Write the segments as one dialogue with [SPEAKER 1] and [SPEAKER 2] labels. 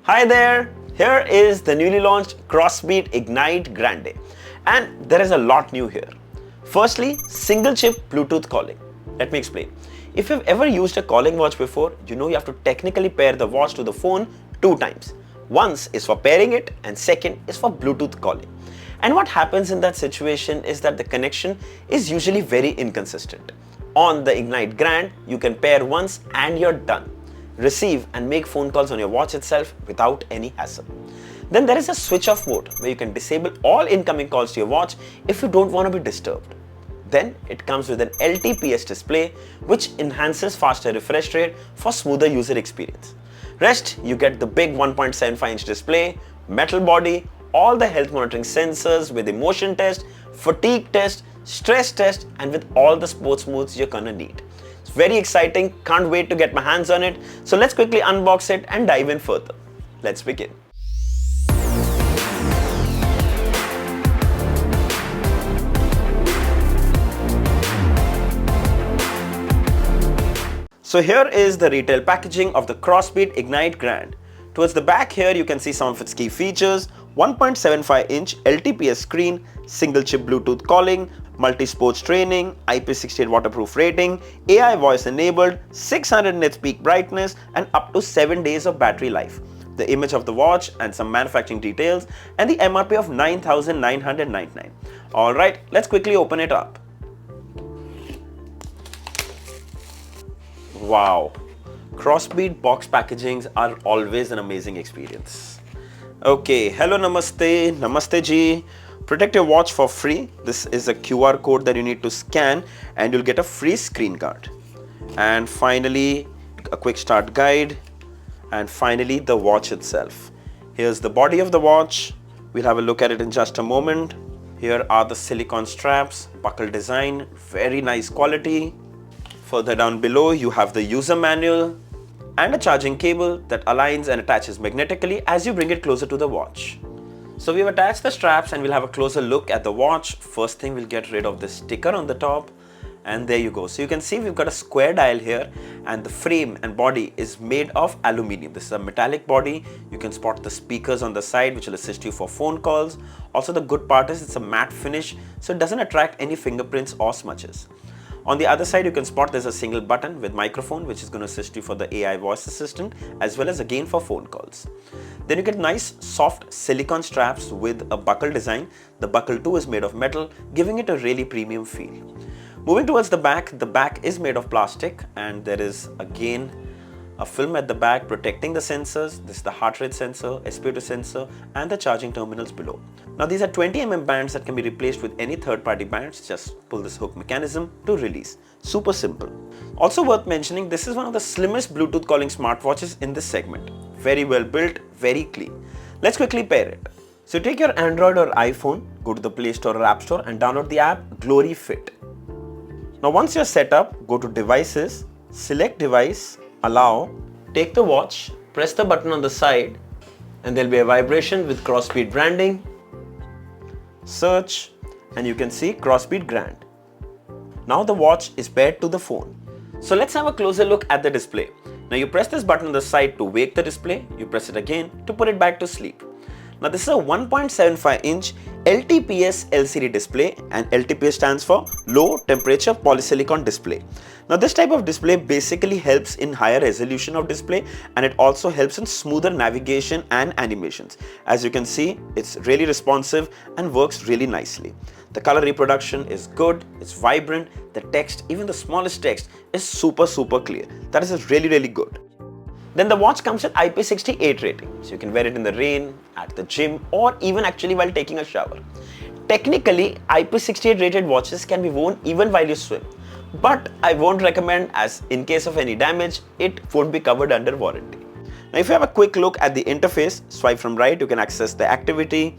[SPEAKER 1] Hi there, here is the newly launched Crossbeats Ignite Grande, and there is a lot new here. Firstly, single chip Bluetooth calling. Let me explain. If you've ever used a calling watch before, you know you have to technically pair the watch to the phone 2 times. Once is for pairing it and second is for Bluetooth calling. And what happens in that situation is that the connection is usually very inconsistent. On the Ignite Grande, you can pair once and you're done. Receive and make phone calls on your watch itself without any hassle. Then there is a switch off mode where you can disable all incoming calls to your watch if you don't want to be disturbed. Then it comes with an LTPS display which enhances faster refresh rate for smoother user experience. Rest, you get the big 1.75-inch display, metal body, all the health monitoring sensors with emotion test, fatigue test, stress test, and with all the sports modes you're gonna need. It's very exciting, can't wait to get my hands on it. So let's quickly unbox it and dive in further. Let's begin. So here is the retail packaging of the Crossbeats Ignite Grande. Towards the back here you can see some of its key features: 1.75-inch LTPS screen, single chip Bluetooth calling, multi-sports training, IP68 waterproof rating, AI voice enabled, 600 nits peak brightness, and up to 7 days of battery life. The image of the watch and some manufacturing details, and the MRP of 9,999. Alright, let's quickly open it up. Wow, Crossbeats box packagings are always an amazing experience. Okay, hello, namaste ji. Protect your watch for free. This is a QR code that you need to scan and you'll get a free screen guard. And finally, a quick start guide. And finally, the watch itself. Here's the body of the watch. We'll have a look at it in just a moment. Here are the silicone straps, buckle design, very nice quality. Further down below, you have the user manual and a charging cable that aligns and attaches magnetically as you bring it closer to the watch. So we've attached the straps and we'll have a closer look at the watch. First thing, we'll get rid of the sticker on the top, and there you go. So you can see we've got a square dial here, and the frame and body is made of aluminium. This is a metallic body. You can spot the speakers on the side which will assist you for phone calls. Also, the good part is it's a matte finish, so it doesn't attract any fingerprints or smudges. On the other side, you can spot there's a single button with microphone which is going to assist you for the AI voice assistant as well as again for phone calls. Then you get nice soft silicone straps with a buckle design. The buckle too is made of metal, giving it a really premium feel. Moving towards the back is made of plastic, and there is again a film at the back protecting the sensors. This is the heart rate sensor, SpO2 sensor, and the charging terminals below. Now these are 20 mm bands that can be replaced with any third-party bands. Just pull this hook mechanism to release. Super simple. Also worth mentioning, this is one of the slimmest Bluetooth calling smartwatches in this segment. Very well built, very clean. Let's quickly pair it. So take your Android or iPhone, go to the Play Store or App Store and download the app Glory Fit. Now once you're set up, go to Devices, select Device, Allow, take the watch, press the button on the side, and there'll be a vibration with Crossbeats branding. Search, and you can see Crossbeats Grande. Now the watch is paired to the phone. So let's have a closer look at the display. Now you press this button on the side to wake the display, you press it again to put it back to sleep. Now this is a 1.75-inch LTPS LCD display, and LTPS stands for Low Temperature Polysilicon Display. Now this type of display basically helps in higher resolution of display, and it also helps in smoother navigation and animations. As you can see, it's really responsive and works really nicely. The color reproduction is good, it's vibrant, the text, even the smallest text, is super clear. That is really good. Then the watch comes with IP68 rating, so you can wear it in the rain, at the gym, or even actually while taking a shower. Technically, IP68 rated watches can be worn even while you swim, but I won't recommend, as in case of any damage, it won't be covered under warranty. Now if you have a quick look at the interface, swipe from right, you can access the activity,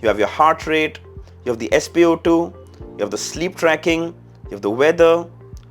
[SPEAKER 1] you have your heart rate, you have the SpO2, you have the sleep tracking, you have the weather,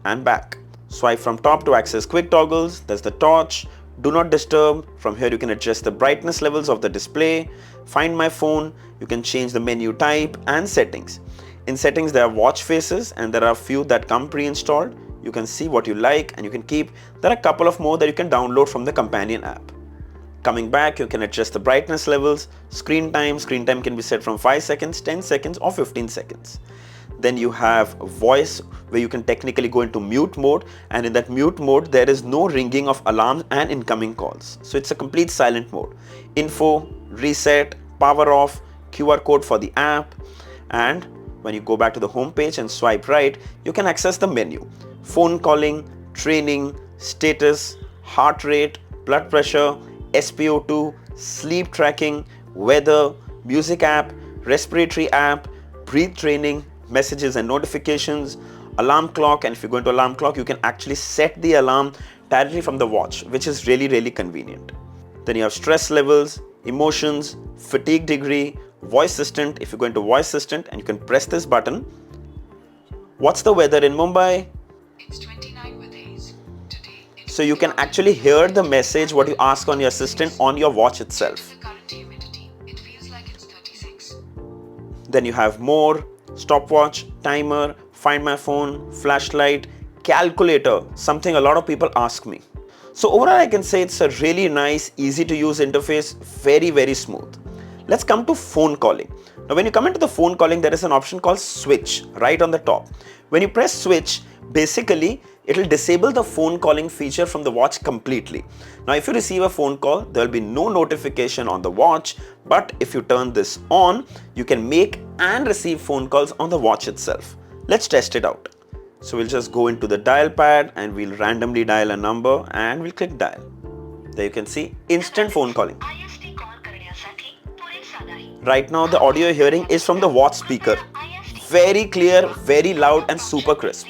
[SPEAKER 1] and back. Swipe from top to access quick toggles. There's the torch, do not disturb. From here you can adjust the brightness levels of the display, find my phone, you can change the menu type and settings. In settings there are watch faces, and there are a few that come pre-installed. You can see what you like and you can keep. There are a couple of more that you can download from the companion app. Coming back, you can adjust the brightness levels, screen time can be set from 5 seconds, 10 seconds or 15 seconds. Then you have voice, where you can technically go into mute mode, and in that mute mode there is no ringing of alarms and incoming calls. So it's a complete silent mode. Info, reset, power off, QR code for the app, and when you go back to the home page and swipe right, you can access the menu. Phone calling, training, status, heart rate, blood pressure, SpO2, sleep tracking, weather, music app, respiratory app, breathe training, messages and notifications, alarm clock, and if you go into alarm clock, you can actually set the alarm directly from the watch, which is really convenient. Then you have stress levels, emotions, fatigue degree, voice assistant. If you go into voice assistant and you can press this button, what's the weather in Mumbai?
[SPEAKER 2] It's 29 with haze. Today,
[SPEAKER 1] so you can actually hear the message what you ask on your assistant on your watch itself.
[SPEAKER 2] the current humidity, it feels like it's 36.
[SPEAKER 1] Then you have more, stopwatch, timer, find my phone, flashlight, calculator, something a lot of people ask me. So overall I can say it's a really nice, easy to use interface, very smooth. Let's come to phone calling. Now when you come into the phone calling, there is an option called switch right on the top. When you press switch, basically it will disable the phone calling feature from the watch completely. Now if you receive a phone call, there will be no notification on the watch, but if you turn this on, you can make and receive phone calls on the watch itself. Let's test it out. So we'll just go into the dial pad and we'll randomly dial a number and we'll click dial. There you can see instant phone calling. Right now the audio you're hearing is from the watch speaker. Very clear, very loud and super crisp.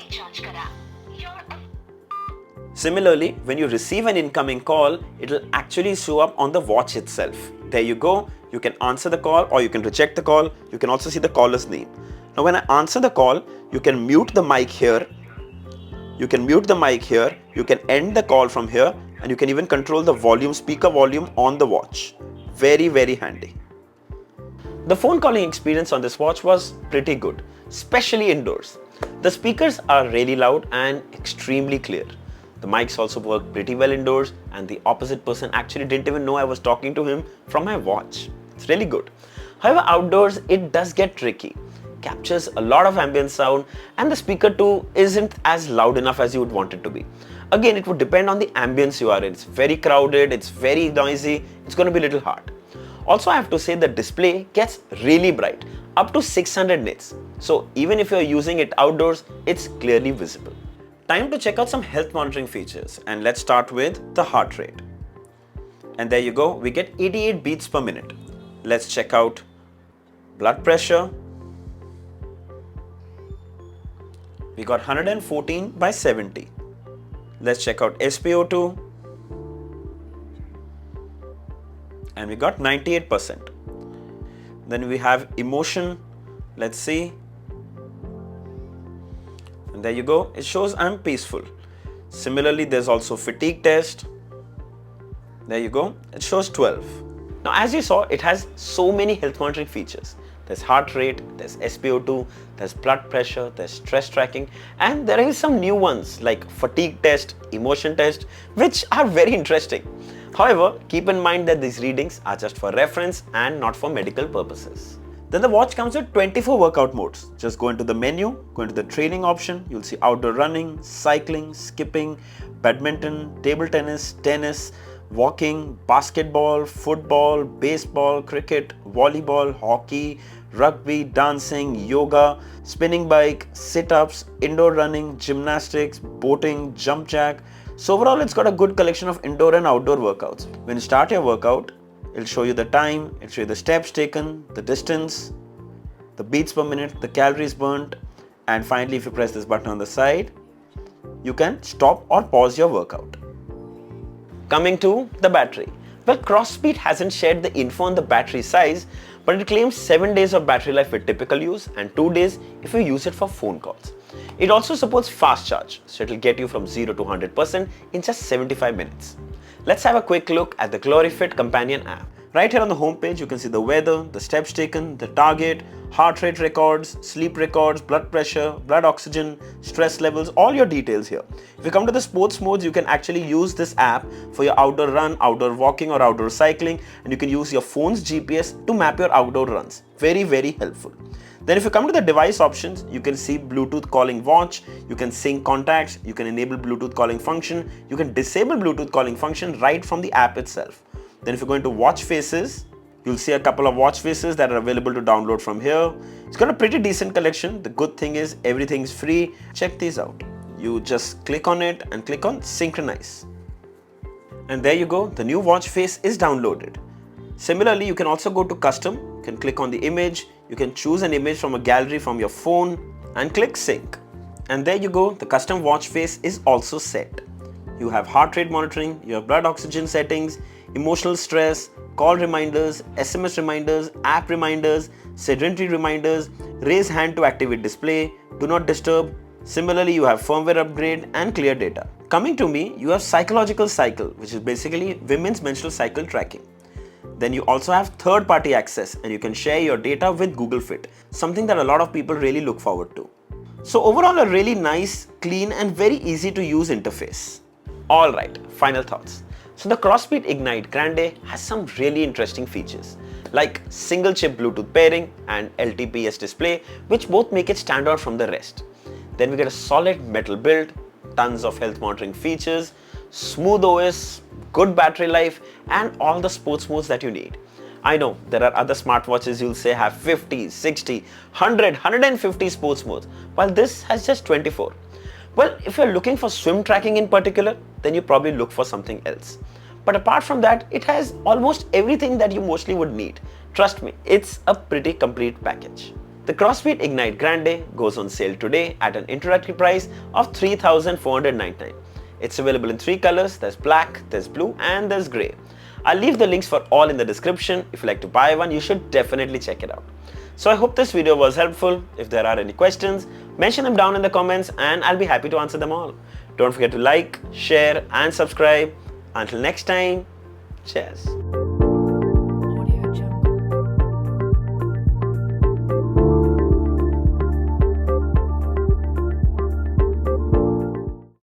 [SPEAKER 1] Similarly, when you receive an incoming call, it will actually show up on the watch itself. There you go. You can answer the call or you can reject the call. You can also see the caller's name. Now when I answer the call, you can mute the mic here. You can mute the mic here. You can end the call from here, and you can even control the volume, speaker volume on the watch. Very handy. The phone calling experience on this watch was pretty good, especially indoors. The speakers are really loud and extremely clear. The mics also work pretty well indoors, and the opposite person actually didn't even know I was talking to him from my watch. It's really good. However, outdoors it does get tricky. Captures a lot of ambient sound, and the speaker too isn't as loud enough as you would want it to be. Again, it would depend on the ambience you are in. It's very crowded, it's very noisy, it's going to be a little hard. Also, I have to say the display gets really bright, up to 600 nits. So even if you're using it outdoors, it's clearly visible. Time to check out some health monitoring features, and let's start with the heart rate. And there you go, we get 88 beats per minute. Let's check out blood pressure. We got 114/70. Let's check out SpO2. And we got 98%. Then we have emotion. Let's see. And there you go. It shows I'm peaceful. Similarly, there's also fatigue test. There you go. It shows 12. Now, as you saw, it has so many health monitoring features. There's heart rate, there's SpO2, there's blood pressure, there's stress tracking, and there are some new ones like fatigue test, emotion test, which are very interesting. However, keep in mind that these readings are just for reference and not for medical purposes. Then the watch comes with 24 workout modes. Just go into the menu, go into the training option, you'll see outdoor running, cycling, skipping, badminton, table tennis, walking, basketball, football, baseball, cricket, volleyball, hockey, rugby, dancing, yoga, spinning bike, sit-ups, indoor running, gymnastics, boating, jump jack. So overall, it's got a good collection of indoor and outdoor workouts. When you start your workout, it'll show you the time, it'll show you the steps taken, the distance, the beats per minute, the calories burnt, and finally, if you press this button on the side, you can stop or pause your workout. Coming to the battery. Well, Crossbeat hasn't shared the info on the battery size, but it claims 7 days of battery life with typical use and 2 days if you use it for phone calls. It also supports fast charge, so it will get you from 0 to 100% in just 75 minutes. Let's have a quick look at the GloryFit companion app. Right here on the home page, you can see the weather, the steps taken, the target, heart rate records, sleep records, blood pressure, blood oxygen, stress levels, all your details here. If you come to the sports modes, you can actually use this app for your outdoor run, outdoor walking or outdoor cycling, and you can use your phone's GPS to map your outdoor runs. Very, very helpful. Then if you come to the device options, you can see Bluetooth calling watch, you can sync contacts, you can enable Bluetooth calling function, you can disable Bluetooth calling function right from the app itself. Then if you go into watch faces, you'll see a couple of watch faces that are available to download from here. It's got a pretty decent collection. The good thing is everything's free. Check these out. You just click on it and click on synchronize. And there you go, the new watch face is downloaded. Similarly, you can also go to custom, you can click on the image, you can choose an image from a gallery from your phone and click sync. And there you go, the custom watch face is also set. You have heart rate monitoring, you have blood oxygen settings, emotional stress, call reminders, SMS reminders, app reminders, sedentary reminders, raise hand to activate display, do not disturb. Similarly, you have firmware upgrade and clear data. Coming to me, you have psychological cycle, which is basically women's menstrual cycle tracking. Then you also have third-party access and you can share your data with Google Fit, something that a lot of people really look forward to. So overall, a really nice, clean and very easy to use interface. Alright, final thoughts. So the Crossbeats Ignite Grande has some really interesting features like single chip Bluetooth pairing and LTPS display, which both make it stand out from the rest. Then we get a solid metal build, tons of health monitoring features, smooth OS, good battery life and all the sports modes that you need. I know there are other smartwatches you'll say have 50, 60, 100, 150 sports modes, while this has just 24. Well, if you're looking for swim tracking in particular, then you probably look for something else. But apart from that, it has almost everything that you mostly would need. Trust me, it's a pretty complete package. The Crossbeats Ignite Grande goes on sale today at an introductory price of $3,499. It's available in 3 colors, there's black, there's blue and there's grey. I'll leave the links for all in the description. If you like to buy one, you should definitely check it out. So I hope this video was helpful. If there are any questions, mention them down in the comments and I'll be happy to answer them all. Don't forget to like, share and subscribe. Until next time, cheers.